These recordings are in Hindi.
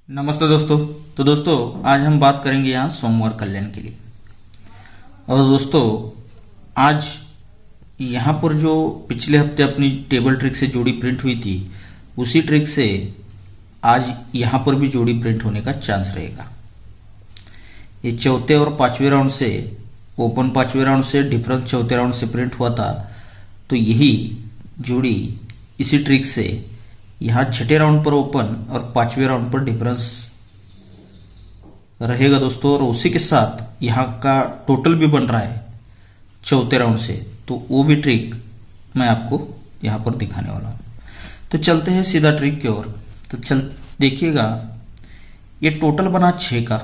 नमस्ते दोस्तों। तो दोस्तों आज हम बात करेंगे यहाँ सोमवार कल्याण के लिए। और दोस्तों आज यहाँ पर जो पिछले हफ्ते अपनी टेबल ट्रिक से जोड़ी प्रिंट हुई थी उसी ट्रिक से आज यहाँ पर भी जोड़ी प्रिंट होने का चांस रहेगा। ये चौथे और पांचवें राउंड से ओपन पांचवें राउंड से डिफरेंस चौथे राउंड से प्रिंट हुआ था, तो यही जोड़ी इसी ट्रिक से यहाँ छठे राउंड पर ओपन और पांचवें राउंड पर डिफरेंस रहेगा दोस्तों। और उसी के साथ यहाँ का टोटल भी बन रहा है चौथे राउंड से, तो वो भी ट्रिक मैं आपको यहाँ पर दिखाने वाला हूँ। तो चलते हैं सीधा ट्रिक की ओर। तो चल देखिएगा, ये टोटल बना 6 का,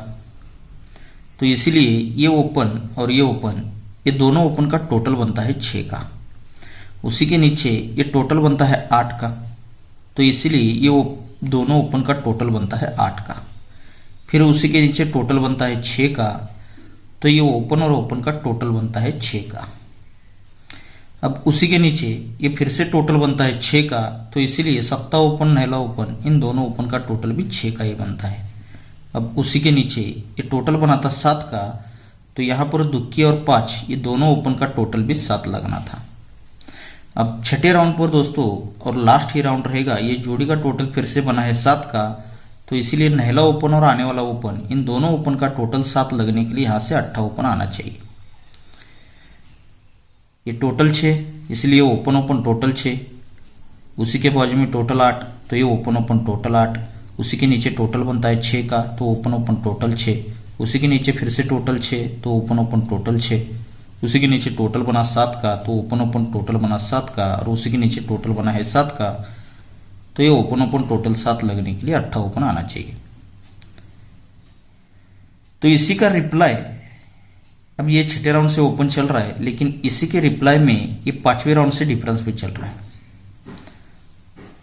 तो इसीलिए ये ओपन और ये ओपन, ये दोनों ओपन का टोटल बनता है 6 का। उसी के नीचे ये टोटल बनता है 8 का, तो इसीलिए ये दोनों ओपन का टोटल बनता है 8 का। फिर उसी के नीचे टोटल बनता है 6 का, तो ये ओपन और ओपन का टोटल बनता है 6 का। अब उसी के नीचे ये फिर से टोटल बनता है 6 का, तो इसीलिए सप्ताह ओपन नहला ओपन इन दोनों ओपन का टोटल भी 6 का ही बनता है। अब उसी के नीचे ये टोटल बनाता 7 का, तो यहाँ पर दुक्की और 5 ये दोनों ओपन का टोटल भी 7 लगना था। अब छठे राउंड पर दोस्तों और लास्ट ही राउंड रहेगा, ये जोड़ी का टोटल फिर से बना है 7 का, तो इसीलिए नहला ओपन और आने वाला ओपन इन दोनों ओपन का टोटल 7 लगने के लिए यहाँ से 8 ओपन आना चाहिए। ये टोटल 6, इसलिए ओपन ओपन टोटल 6, उसी के बाजू में टोटल 8, तो ये ओपन ओपन टोटल 8। उसी के नीचे टोटल बनता है 6 का, तो ओपन ओपन टोटल 6। उसी के नीचे फिर से टोटल 6, तो ओपन ओपन टोटल 6। उसी के नीचे टोटल बना 7 का, तो ओपन ओपन टोटल बना 7 का। और उसी के नीचे टोटल बना है 7 का, तो ये ओपन ओपन टोटल 7 लगने के लिए 8 ओपन आना चाहिए। तो इसी का रिप्लाई, अब ये छठे राउंड से ओपन चल रहा है, लेकिन इसी के रिप्लाई में ये पांचवें राउंड से डिफरेंस भी चल रहा है।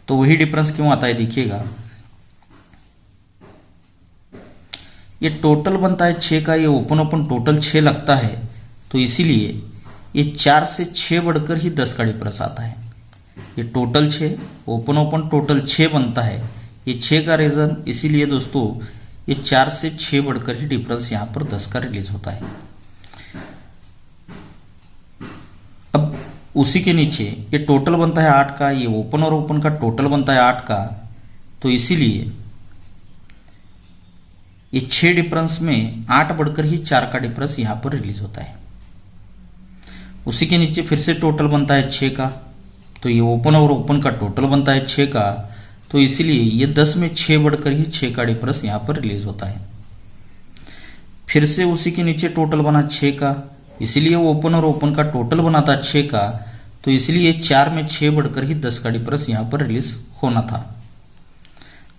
तो वही डिफरेंस क्यों आता है देखिएगा, ये टोटल बनता है 6 का, ये ओपन ओपन टोटल 6 लगता है, तो इसीलिए ये 4 से 6 बढ़कर ही 10 का डिफरेंस आता है। ये टोटल 6 ओपन ओपन टोटल 6 बनता है, ये 6 का रीजन इसीलिए दोस्तों ये 4 से 6 बढ़कर ही डिफरेंस यहाँ पर 10 का रिलीज होता है। अब उसी के नीचे ये टोटल बनता है 8 का, ये ओपन और ओपन का टोटल बनता है 8 का, तो इसीलिए ये 6 डिफरेंस में 8 बढ़कर ही 4 का डिफरेंस यहाँ पर रिलीज होता है। उसी के नीचे फिर से टोटल बनता है 6 का, तो ये ओपन और ओपन का टोटल बनता है 6 का, तो इसीलिए ये 10 में 6 बढ़कर ही 6 का डिफरेंस यहाँ पर रिलीज होता है। फिर से उसी के नीचे टोटल बना 6 का, इसीलिए ओपन और ओपन का टोटल बनाता 6 का, तो इसलिए 4 में 6 बढ़कर ही 10 का डिफरेंस यहाँ पर रिलीज होना था।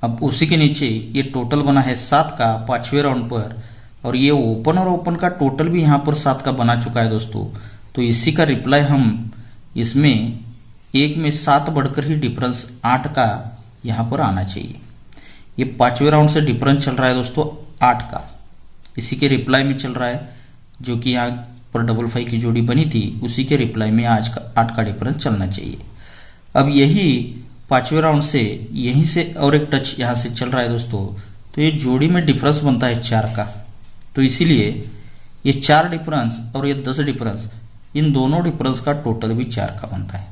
अब उसी के नीचे ये टोटल बना है 7 का पांचवें राउंड पर, और ये ओपन और ओपन का टोटल भी यहाँ पर 7 का बना चुका है दोस्तों। तो इसी का रिप्लाई हम इसमें 1 में 7 बढ़कर ही डिफरेंस 8 का यहाँ पर आना चाहिए। ये पांचवें राउंड से डिफरेंस चल रहा है दोस्तों 8 का, इसी के रिप्लाई में चल रहा है, जो कि यहाँ पर 55 की जोड़ी बनी थी उसी के रिप्लाई में आज का 8 का डिफरेंस चलना चाहिए। अब यही पांचवें राउंड से यहीं से और एक टच यहाँ से चल रहा है दोस्तों, तो ये जोड़ी में डिफरेंस बनता है 4 का, तो इसीलिए ये 4 डिफरेंस और ये 10 डिफरेंस इन दोनों डिफरेंस का टोटल भी 4 का बनता है।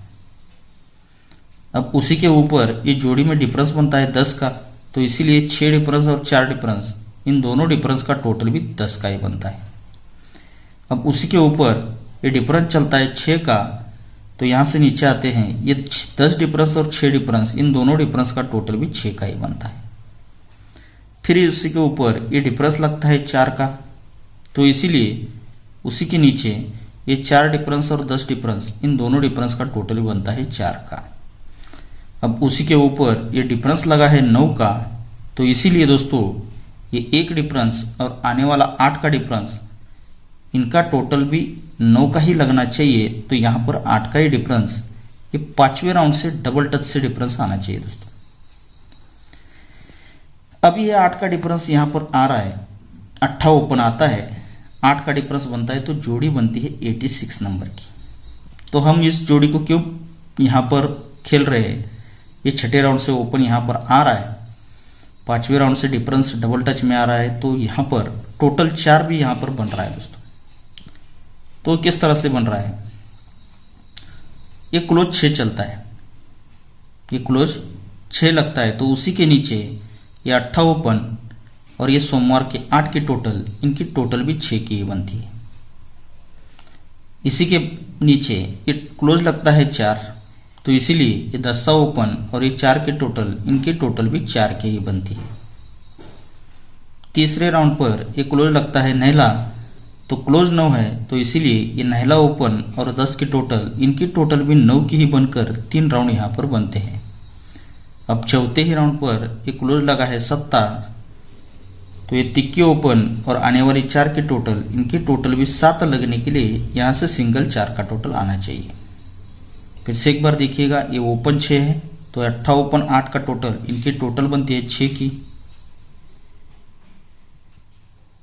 अब उसी के ऊपर ये जोड़ी में डिफरेंस बनता है 10 का, तो इसीलिए 6 डिफरेंस और 4 डिफरेंस इन दोनों डिफरेंस का टोटल भी 10 का ही बनता है। अब उसी के ऊपर ये डिफरेंस चलता है 6 का, तो यहाँ से नीचे आते हैं, ये 10 डिफरेंस और 6 डिफरेंस इन दोनों डिफरेंस का टोटल भी 6 का ही बनता है। फिर उसी के ऊपर ये डिफरेंस लगता है 4 का, तो इसीलिए उसी के नीचे ये 4 डिफरेंस और 10 डिफरेंस इन दोनों डिफरेंस का टोटल बनता है 4 का। अब उसी के ऊपर ये डिफरेंस लगा है 9 का, तो इसीलिए दोस्तों ये 1 डिफरेंस और आने वाला 8 का डिफरेंस इनका टोटल भी 9 का ही लगना चाहिए। तो यहाँ पर 8 का ही डिफरेंस ये पांचवें राउंड से डबल टच से डिफरेंस आना चाहिए दोस्तों। अब ये 8 का डिफरेंस यहाँ पर आ रहा है, 8 ओपन आता है, 8 का डिफरेंस बनता है, तो जोड़ी बनती है 86 नंबर की। तो हम इस जोड़ी को क्यों यहाँ पर खेल रहे हैं, ये छठे राउंड से ओपन यहाँ पर आ रहा है, 5वें राउंड से डिफरेंस डबल टच में आ रहा है, तो यहाँ पर टोटल 4 भी यहाँ पर बन रहा है दोस्तों। तो किस तरह से बन रहा है, ये क्लोज 6 चलता है, ये क्लोज 6 लगता है, तो उसी के नीचे ये 8 ओपन और ये सोमवार के 8 की टोटल, इनकी टोटल भी 6 की बनती है। इसी के नीचे ये क्लोज लगता है 4, तो इसीलिए ये 10 ओपन और ये 4 की टोटल, इनकी टोटल भी 4 की ही बनती है। तीसरे राउंड पर ये क्लोज लगता है नहला, तो क्लोज 9 है, तो इसीलिए ये नहला ओपन और 10 की टोटल, इनकी टोटल भी 9 की ही बनकर 3 राउंड यहाँ पर बनते हैं। अब चौथे ही राउंड पर ये क्लोज लगा है 7, तो ये तिक्की ओपन और आने वाली 4 की टोटल, इनकी टोटल भी 7 लगने के लिए यहाँ से सिंगल 4 का टोटल आना चाहिए। फिर से एक बार देखिएगा, ये ओपन 6 है, तो 8 ओपन 8 का टोटल, इनकी टोटल बनती है 6 की।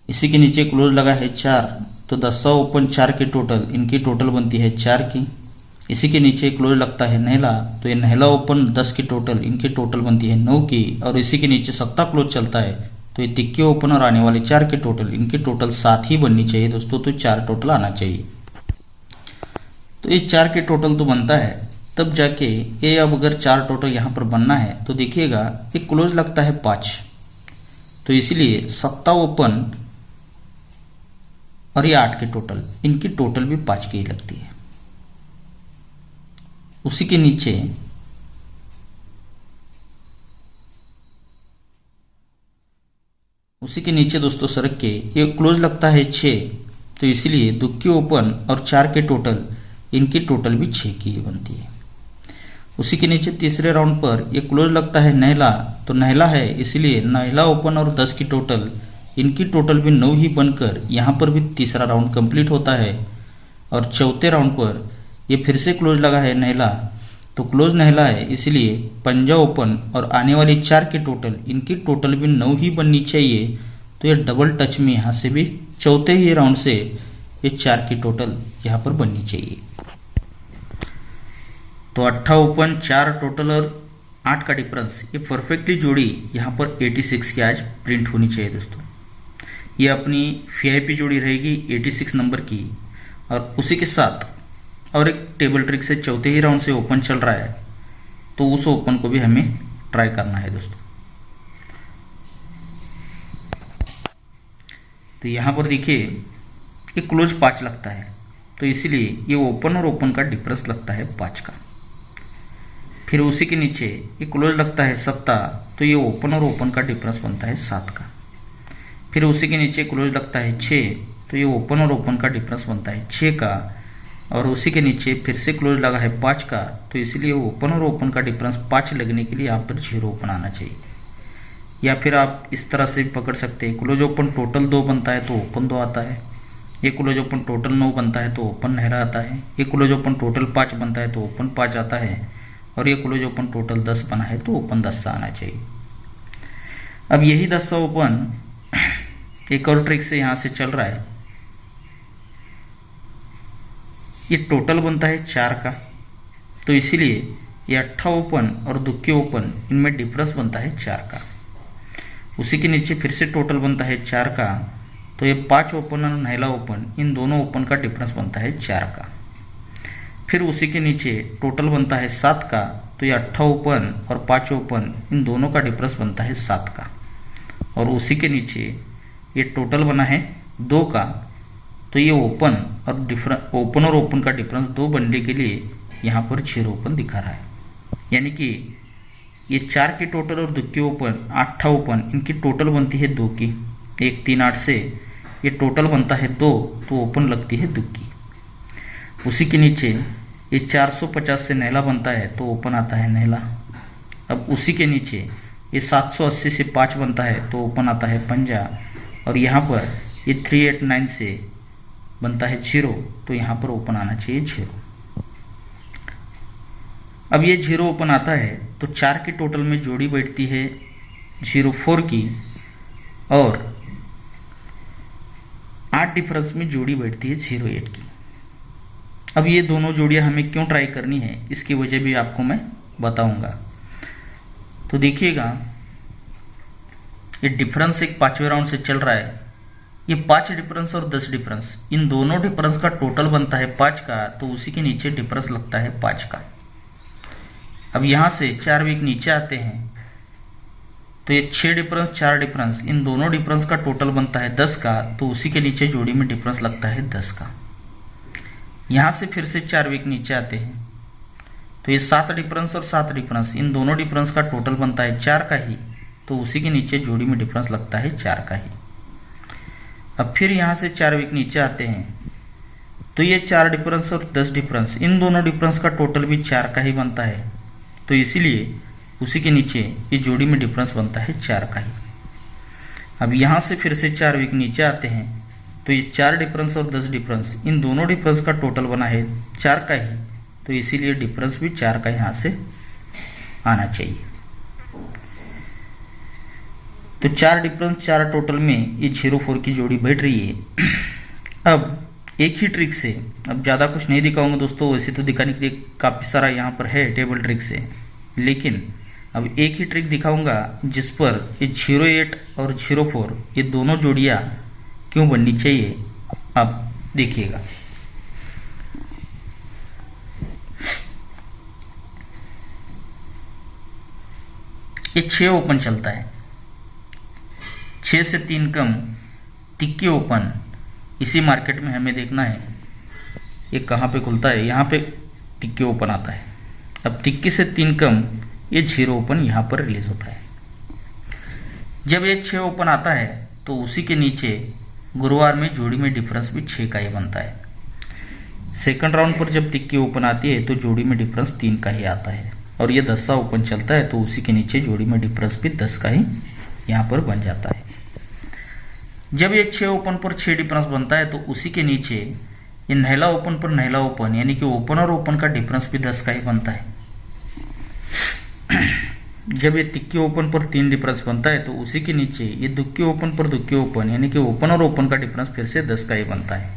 इसी के नीचे क्लोज लगा है 4, तो 10 ओपन 4 की टोटल, इनकी टोटल बनती है 4 की। इसी के नीचे क्लोज लगता है नहला, तो ये नहला ओपन 10 की टोटल, इनकी टोटल बनती है 9 की। और इसी के नीचे 7 क्लोज चलता है, तो ये तिक्के ओपन और आने वाले 4 की टोटल, इनकी टोटल 7 ही बननी चाहिए दोस्तों, तो 4 टोटल आना चाहिए। तो ये 4 की टोटल तो बनता है, तब जाके ये अब अगर 4 टोटल यहाँ पर बनना है, तो देखिएगा ये क्लोज लगता है 5, तो इसीलिए 7 ओपन और ये 8 की टोटल, इनकी टोटल भी 5 की ही लगती है। उसी के नीचे दोस्तों सरक के ये क्लोज लगता है 6, तो इसीलिए दुक्की ओपन और 4 के टोटल, इनकी टोटल भी 6 की ही बनती है। उसी के नीचे तीसरे राउंड पर ये क्लोज लगता है नहला, तो नहला है, इसलिए नहला ओपन और 10 की टोटल, इनकी टोटल भी 9 ही बनकर यहाँ पर भी तीसरा राउंड कंप्लीट होता है। और चौथे राउंड पर ये फिर से क्लोज लगा है नहला, तो क्लोज नहला है, इसलिए पंजा ओपन और आने वाली 4 की टोटल, इनकी टोटल भी 9 ही बननी चाहिए। तो ये डबल टच में यहाँ से भी चौथे ही राउंड से ये 4 की टोटल यहाँ पर बननी चाहिए। तो 8 ओपन 4 टोटल और 8 का डिफरेंस, ये परफेक्टली जोड़ी यहाँ पर 86 की आज प्रिंट होनी चाहिए दोस्तों। ये अपनी वीआईपी जोड़ी रहेगी 86 नंबर की। और उसी के साथ और एक टेबल ट्रिक से चौथे ही राउंड से ओपन चल रहा है, तो उस ओपन को भी हमें ट्राई करना है दोस्तों। तो यहाँ पर देखिए ये क्लोज 5 लगता है, तो इसीलिए ये ओपन और ओपन का डिफरेंस लगता है 5 का। फिर उसी के नीचे ये क्लोज लगता है 7, तो ये ओपन और ओपन का डिफरेंस बनता है 7 का। फिर उसी के नीचे क्लोज लगता है 6, तो ये ओपन और ओपन का डिफरेंस बनता है 6 का। और उसी के नीचे फिर से क्लोज लगा है 5 का, तो इसलिए ओपन और ओपन का डिफरेंस 5 लगने के लिए यहाँ पर 0 ओपन आना चाहिए। या फिर आप इस तरह से पकड़ सकते हैं, क्लोज ओपन टोटल 2 बनता है तो ओपन 2 आता है। ये क्लोज ओपन टोटल 9 बनता है तो ओपन नहरा आता है। ये क्लोज ओपन टोटल 5 बनता है तो ओपन 5 आता है। और ये क्लोज ओपन टोटल 10 बना है तो ओपन 10 आना चाहिए। अब यही 10 ओपन एक और ट्रिक से यहाँ से चल रहा है। ये टोटल बनता है 4 का, तो इसीलिए ये 8 ओपन और दुक्के ओपन, इनमें डिफरेंस बनता है 4 का। उसी के नीचे फिर से टोटल बनता है 4 का, तो ये 5 ओपन और नहला ओपन, इन दोनों ओपन का डिफरेंस बनता है 4 का। फिर उसी के नीचे टोटल बनता है 7 का, तो ये 8 ओपन और 5 ओपन, इन दोनों का डिफरेंस बनता है 7 का। और उसी के नीचे ये टोटल बना है 2 का, तो ये ओपन और ओपन का डिफरेंस 2 बनने के लिए यहाँ पर 0 ओपन दिखा रहा है। यानी कि ये 4 की टोटल और दुक्की ओपन, 8 ओपन, इनकी टोटल बनती है 2 की। 1 3 8 से ये टोटल बनता है 2, तो ओपन लगती है दुक्की। उसी के नीचे ये 450 से नहला बनता है तो ओपन आता है नहला। अब उसी के नीचे ये 780 से 5 बनता है तो ओपन आता है पंजा। और यहाँ पर ये 389 से बनता है 0, तो यहाँ पर ओपन आना चाहिए 0। अब ये 0 ओपन आता है तो 4 की टोटल में जोड़ी बैठती है 04 की, और 8 डिफरेंस में जोड़ी बैठती है 08 की। अब ये दोनों जोड़ियां हमें क्यों ट्राई करनी है, इसकी वजह भी आपको मैं बताऊंगा। तो देखिएगा ये डिफरेंस एक 5वें राउंड से चल रहा है। ये 5 डिफरेंस और 10 डिफरेंस, इन दोनों डिफरेंस का टोटल बनता है 5 का, तो उसी के नीचे डिफरेंस लगता है 5 का। अब यहां से 4 वीक नीचे आते हैं तो ये 6 डिफरेंस 4 डिफरेंस, इन दोनों डिफरेंस का टोटल बनता है 10 का, तो उसी के नीचे जोड़ी में डिफरेंस लगता है 10 का। यहां से फिर से 4 वीक नीचे आते हैं तो ये 7 डिफरेंस और 7 डिफरेंस, इन दोनों डिफरेंस का टोटल बनता है 4 का ही, तो उसी के नीचे जोड़ी में डिफरेंस लगता है 4 का ही। अब फिर यहां से 4 वीक नीचे आते हैं तो ये 4 डिफरेंस और 10 डिफरेंस, इन दोनों डिफरेंस का टोटल भी 4 का ही बनता है, तो इसीलिए उसी के नीचे ये जोड़ी में डिफरेंस बनता है 4 का ही। अब यहां से फिर से 4 वीक नीचे आते हैं तो ये 4 डिफरेंस और 10 डिफरेंस, इन दोनों डिफरेंस का टोटल बना है 4 का ही, तो इसीलिए डिफरेंस भी 4 का यहां से आना चाहिए। तो 4 डिफरेंस 4 टोटल में ये 0-4 की जोड़ी बैठ रही है। अब एक ही ट्रिक से, अब ज़्यादा कुछ नहीं दिखाऊंगा दोस्तों, वैसे तो दिखाने के लिए काफ़ी सारा यहाँ पर है टेबल ट्रिक से, लेकिन अब एक ही ट्रिक दिखाऊंगा जिस पर ये 08 और 04 ये दोनों जोड़ियाँ क्यों बननी चाहिए, आप देखिएगा। ये 6 ओपन चलता है, 6 से 3 कम तिक्के ओपन, इसी मार्केट में हमें देखना है ये कहाँ पे खुलता है, यहाँ पे तिक्के ओपन आता है। अब तिक्के से 3 कम ये 0 ओपन यहाँ पर रिलीज होता है। जब ये 6 ओपन आता है तो उसी के नीचे गुरुवार में जोड़ी में डिफरेंस भी 6 का ही बनता है। सेकंड राउंड पर जब तिक्की ओपन आती है तो जोड़ी में डिफरेंस 3 का ही आता है, और ये 10 ओपन चलता है तो उसी के नीचे जोड़ी में डिफरेंस भी 10 का ही यहाँ पर बन जाता है। जब ये 6 ओपन पर 6 डिफरेंस बनता है तो उसी के नीचे ये नहला ओपन पर नहला ओपन, यानी कि ओपन और ओपन का डिफरेंस भी 10 का ही बनता है। जब ये तिक्के ओपन पर 3 डिफरेंस बनता है तो उसी के नीचे ये दुक्के ओपन पर दुक्के ओपन, यानी कि ओपन और ओपन का डिफरेंस फिर से 10 का ही बनता है।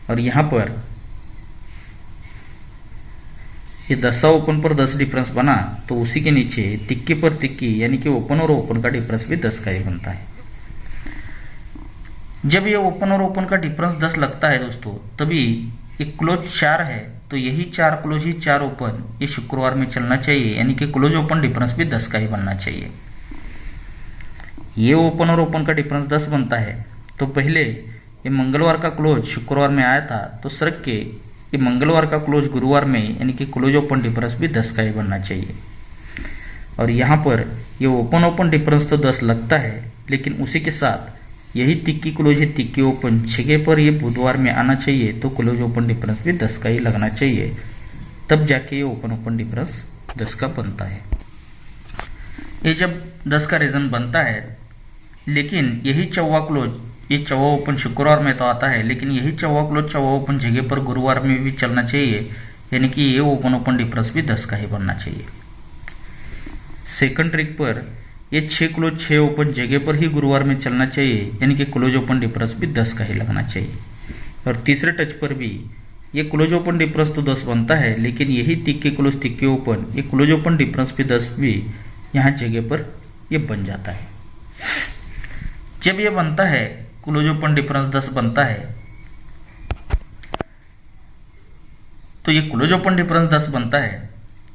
और यहाँ पर ये 10 ओपन पर 10 डिफरेंस बना तो उसी के नीचे तिक्के पर तिक्की, यानी कि ओपन और ओपन का डिफरेंस भी 10 का ही बनता है। जब ये ओपन और ओपन का डिफरेंस 10 लगता है दोस्तों, तभी ये क्लोज 4 है तो यही 4 क्लोज ही 4 ओपन ये शुक्रवार में चलना चाहिए, यानी कि क्लोज ओपन डिफरेंस भी 10 का ही बनना चाहिए। ये ओपन और ओपन का डिफरेंस 10 बनता है तो पहले ये मंगलवार का क्लोज शुक्रवार में आया था तो सरक के ये मंगलवार का क्लोज गुरुवार में, यानी कि क्लोज ओपन डिफरेंस भी 10 का ही बनना चाहिए। और यहाँ पर ये ओपन ओपन डिफरेंस तो 10 लगता है, लेकिन उसी के साथ यही तिक्की क्लोज है तिक्की ओपन जगह पर ये बुधवार में आना चाहिए, तो क्लोज ओपन डिफरेंस भी 10 का ही लगना चाहिए, तब जाके ये ओपन ओपन डिफरेंस 10 का बनता है। ये जब 10 का रीजन बनता है, लेकिन यही चौवा क्लोज, ये चौवा ओपन शुक्रवार में तो आता है, लेकिन यही चौवा क्लोज चौवा ओपन जगह पर गुरुवार में भी चलना चाहिए, यानी कि ये ओपन ओपन डिफरेंस भी 10 का ही बनना चाहिए। सेकंड ट्रिक पर ये 6 क्लोज 6 ओपन जगह पर ही गुरुवार में चलना चाहिए, यानी कि क्लोज ओपन डिफरेंस भी 10 का ही लगना चाहिए। और तीसरे टच पर भी ये क्लोज ओपन डिफरेंस तो 10 बनता है, लेकिन यही तिक्के क्लोज तिक्के ओपन ये क्लोज ओपन डिफरेंस भी 10 भी यहाँ जगह पर ये बन जाता है। जब ये बनता है क्लोज ओपन डिफरेंस 10 बनता है तो ये क्लोज ओपन डिफरेंस 10 बनता है,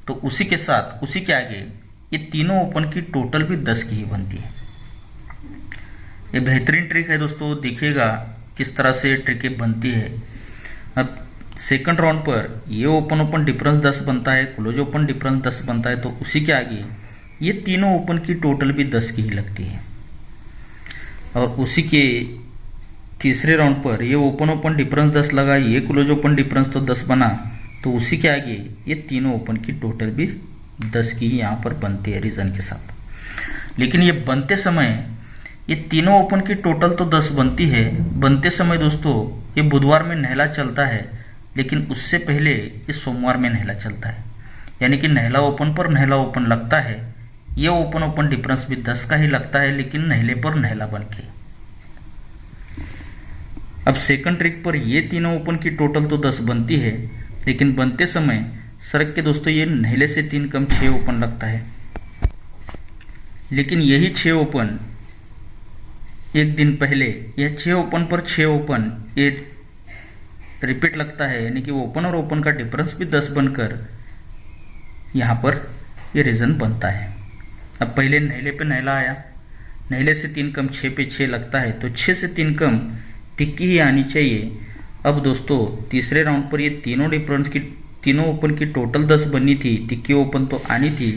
तो उसी के साथ उसी के आगे ये तीनों ओपन की टोटल भी 10 की ही बनती है। ये बेहतरीन ट्रिक है दोस्तों, देखिएगा किस तरह से ट्रिक बनती है। अब सेकंड राउंड पर ये ओपन ओपन डिफरेंस 10 बनता है, क्लोज ओपन डिफरेंस 10 बनता है, तो उसी के आगे ये तीनों ओपन की टोटल भी 10 की ही लगती है। और उसी के तीसरे राउंड पर ये ओपन ओपन डिफरेंस 10 लगा, ये क्लोज ओपन डिफरेंस तो 10 बना, तो उसी के आगे ये तीनों ओपन की टोटल भी 10 की यहाँ पर बनती है रीजन के साथ। लेकिन ये बनते समय ये तीनों ओपन की टोटल तो 10 बनती है, बनते समय दोस्तों ये बुधवार में नहला चलता है, लेकिन उससे पहले ये सोमवार में नहला चलता है, यानी कि नहला ओपन पर नहला ओपन लगता है। ये ओपन ओपन डिफरेंस भी 10 का ही लगता है, लेकिन नहले पर नहला बन के। अब सेकंड ट्रिक पर ये तीनों ओपन की टोटल तो 10 बनती है, लेकिन बनते समय सरक के दोस्तों ये नहले से 3 कम 6 ओपन लगता है, लेकिन यही 6 ओपन एक दिन पहले, यह 6 ओपन पर 6 ओपन ये रिपीट लगता है, यानी कि ओपन और ओपन का डिफरेंस भी 10 बनकर यहाँ पर ये रीजन बनता है। अब पहले नहले पे नहला आया, नहले से 3 कम 6 पे 6 लगता है, तो 6 से 3 कम तिक्की ही आनी चाहिए। अब दोस्तों तीसरे राउंड पर ये तीनों ओपन की टोटल 10 बननी थी, तिक्की ओपन तो आनी थी,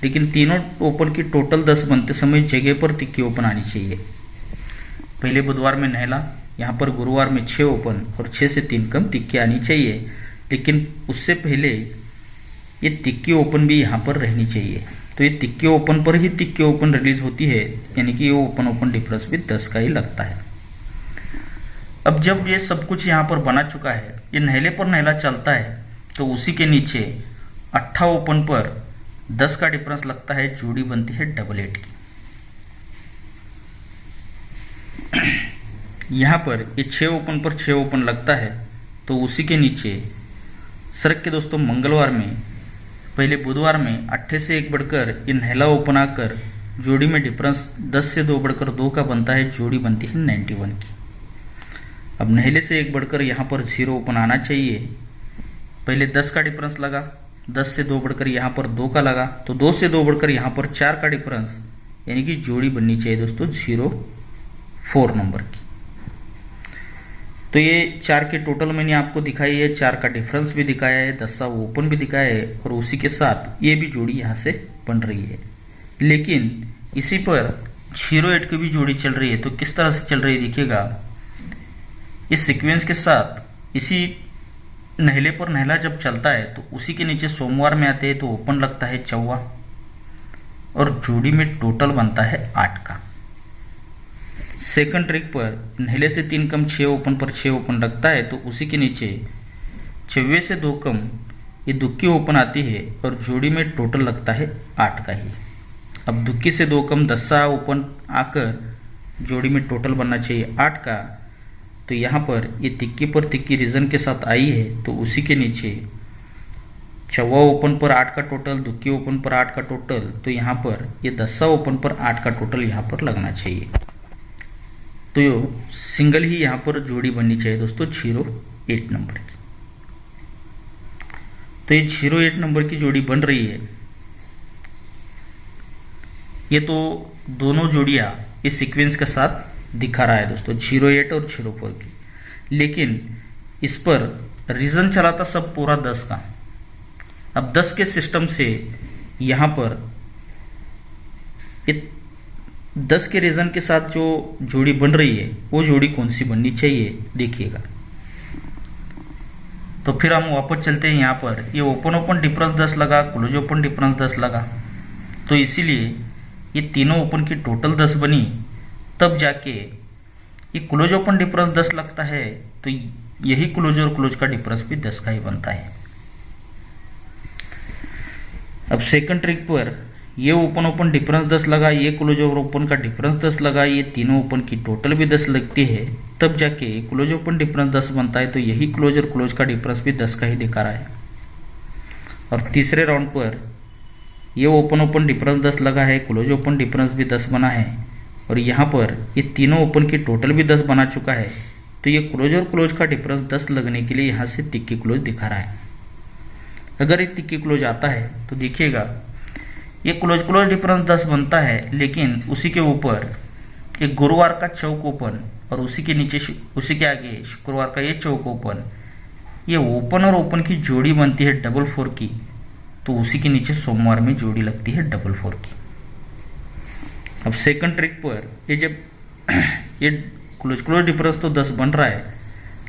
लेकिन तीनों ओपन की टोटल 10 बनते समय जगह पर तिक्की ओपन आनी चाहिए। पहले बुधवार में नहला, यहाँ पर गुरुवार में 6 ओपन और 6 से 3 कम तिक्की आनी चाहिए, लेकिन उससे पहले ये तिक्की ओपन भी यहाँ पर रहनी चाहिए। तो ये तिक्की ओपन पर ही तिक्की ओपन रिलीज होती है, यानी कि ये ओपन ओपन डिफरेंस भी 10 का ही लगता है। अब जब ये सब कुछ यहाँ पर बना चुका है, ये नहले पर नहला चलता है, तो उसी के नीचे 8 ओपन पर 10 का डिफरेंस लगता है, जोड़ी बनती है डबल 8 की। यहाँ पर ये 6 ओपन पर 6 ओपन लगता है, तो उसी के नीचे सरक के दोस्तों मंगलवार में, पहले बुधवार में 8 से 1 बढ़कर ये नहला ओपन आकर जोड़ी में डिफरेंस 10 से 2 बढ़कर 2 का बनता है, जोड़ी बनती है 91 की। अब नहले से 1 बढ़कर यहाँ पर 0 ओपन आना चाहिए, पहले 10 का डिफरेंस लगा, 10 से 2 बढ़कर यहाँ पर 2 का लगा, तो 2 से 2 बढ़कर यहाँ पर 4 का डिफरेंस, यानी कि जोड़ी बननी चाहिए दोस्तों 04 नंबर की। तो ये 4 के टोटल मैंने आपको दिखाई है, 4 का डिफरेंस भी दिखाया है, 10 ओपन भी दिखाया है, और उसी के साथ ये भी जोड़ी यहाँ से बन रही है। लेकिन इसी पर 08 की भी जोड़ी चल रही है, तो किस तरह से चल रही है देखिएगा। इस सीक्वेंस के साथ इसी नहले पर नहला जब चलता है, तो उसी के नीचे सोमवार में आते हैं, तो ओपन लगता है 14 और जोड़ी में टोटल बनता है 8 का। सेकंड ट्रिक पर नहले से 3 कम 6 ओपन पर 6 ओपन लगता है, तो उसी के नीचे 26 से 2 कम ये दुक्की ओपन आती है और जोड़ी में टोटल लगता है 8 का ही। अब दुक्की से 2 कम 10 ओपन आकर जोड़ी में टोटल बनना चाहिए 8 का, तो यहाँ पर ये तिक्की पर तिक्की रीजन के साथ आई है, तो उसी के नीचे 6 ओपन पर 8 का टोटल, दुक्की ओपन पर 8 का टोटल, तो यहाँ पर ये 10 ओपन पर 8 का टोटल यहाँ पर लगना चाहिए। तो सिंगल ही यहाँ पर जोड़ी बननी चाहिए दोस्तों 08 नंबर की। तो ये 08 नंबर की जोड़ी बन रही है। ये तो दोनों जोड़ियां इस सीक्वेंस के साथ दिखा रहा है दोस्तों 08 और 04 की, लेकिन इस पर रीजन चला था सब पूरा 10 का। अब 10 के सिस्टम से यहाँ पर 10 के रीजन के साथ जो जोड़ी बन रही है, वो जोड़ी कौन सी बननी चाहिए देखिएगा। तो फिर हम वापस चलते हैं। यहाँ पर ये ओपन ओपन डिफरेंस 10 लगा, क्लोज ओपन डिफरेंस 10 लगा, तो इसीलिए ये तीनों ओपन की टोटल 10 बनी, तब जाके ये क्लोज ओपन डिफरेंस 10 लगता है, तो यही क्लोज और क्लोज का डिफरेंस भी 10 का ही बनता है। अब सेकंड ट्रिक पर ये ओपन ओपन डिफरेंस 10 लगा, ये क्लोज और ओपन का डिफरेंस 10 लगा, ये तीनों ओपन की टोटल भी 10 लगती है, तब जाके क्लोज ओपन डिफरेंस 10 बनता है, तो यही क्लोज और क्लोज का डिफरेंस भी 10 का ही दिखा रहा है। और तीसरे राउंड पर ये ओपन ओपन डिफरेंस 10 लगा है, क्लोज ओपन डिफरेंस भी 10 बना है, और यहाँ पर ये तीनों ओपन की टोटल भी 10 बना चुका है, तो ये क्लोज और क्लोज का डिफरेंस 10 लगने के लिए यहाँ से तिक्की क्लोज दिखा रहा है। अगर ये तिक्की क्लोज आता है तो देखिएगा ये क्लोज क्लोज डिफरेंस 10 बनता है, लेकिन उसी के ऊपर एक गुरुवार का चौक ओपन और उसी के नीचे उसी के आगे शुक्रवार का ये चौक ओपन, ये ओपन और ओपन की जोड़ी बनती है 44 की, तो उसी के नीचे सोमवार में जोड़ी लगती है 44 की। अब सेकंड ट्रिक पर ये जब ये क्लोज क्लोज डिफरेंस तो 10 बन रहा है,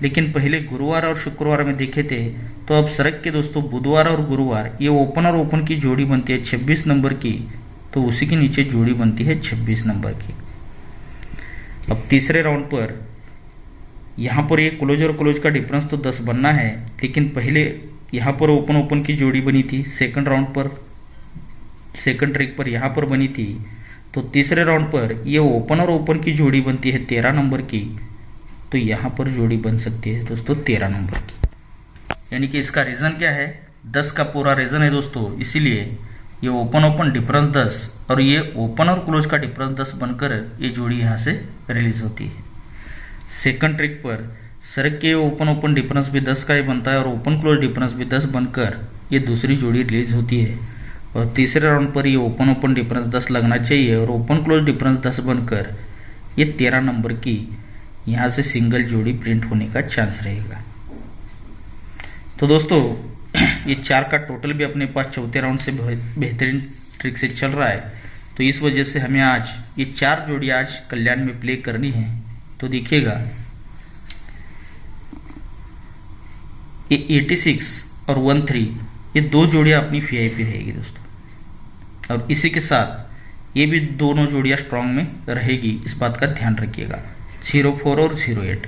लेकिन पहले गुरुवार और शुक्रवार में देखे थे, तो अब सरक के दोस्तों बुधवार और गुरुवार ये ओपन और ओपन की जोड़ी बनती है 26 नंबर की, तो उसी के नीचे जोड़ी बनती है 26 नंबर की। अब तीसरे राउंड पर यहाँ पर ये क्लोज और क्लोज का डिफरेंस तो 10 बनना है, लेकिन पहले यहाँ पर ओपन ओपन की जोड़ी बनी थी, सेकंड राउंड पर सेकंड ट्रिक पर यहाँ पर बनी थी, तो तीसरे राउंड पर ये ओपन और ओपन की जोड़ी बनती है 13 नंबर की, तो यहाँ पर जोड़ी बन सकती है दोस्तों 13 नंबर की। यानी कि इसका रीज़न क्या है, 10 का पूरा रीज़न है दोस्तों, इसीलिए ये ओपन ओपन डिफरेंस 10 और ये ओपन और क्लोज का डिफरेंस 10 बनकर ये जोड़ी यहाँ से रिलीज होती है। सेकंड ट्रिक पर सर के ओपन ओपन डिफरेंस भी 10 का ही बनता है और ओपन क्लोज डिफरेंस भी 10 बनकर ये दूसरी जोड़ी रिलीज होती है। और तीसरे राउंड पर ये ओपन ओपन डिफरेंस 10 लगना चाहिए और ओपन क्लोज डिफरेंस 10 बनकर ये 13 नंबर की यहाँ से सिंगल जोड़ी प्रिंट होने का चांस रहेगा। तो दोस्तों ये 4 का टोटल भी अपने पास चौथे राउंड से बेहतरीन ट्रिक से चल रहा है। तो इस वजह से हमें आज ये 4 जोड़ी आज कल्याण में प्ले करनी है। तो देखिएगा ये 86 और 13 ये 2 जोड़ियां अपनी वीआईपी रहेगी दोस्तों। और इसी के साथ ये भी दोनों जोड़ियां स्ट्रांग में रहेगी, इस बात का ध्यान रखिएगा। 04 और 08,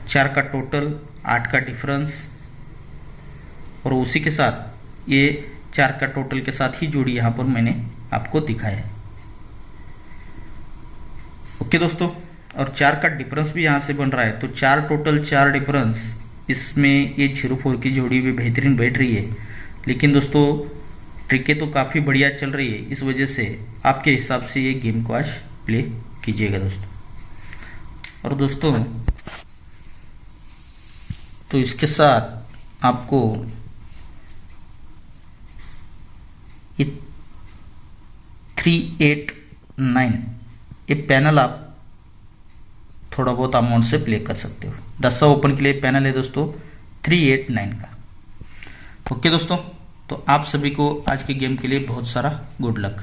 4 का टोटल, 8 का डिफरेंस और उसी के साथ ये 4 का टोटल के साथ ही जोड़ी यहां पर मैंने आपको दिखाया है। ओके दोस्तों, और 4 का डिफरेंस भी यहां से बन रहा है। तो 4 टोटल 4 डिफरेंस, इसमें ये 04 की जोड़ी भी बेहतरीन बैठ रही है। लेकिन दोस्तों ट्रिकें तो काफ़ी बढ़िया चल रही है, इस वजह से आपके हिसाब से ये गेम को आज प्ले कीजिएगा दोस्तों। और दोस्तों तो इसके साथ आपको ये 389 ये पैनल आप थोड़ा बहुत अमाउंट से प्ले कर सकते हो। 10 ओपन के लिए पैनल है दोस्तों 389 का। ओके दोस्तों, तो आप सभी को आज के गेम के लिए बहुत सारा गुड लक।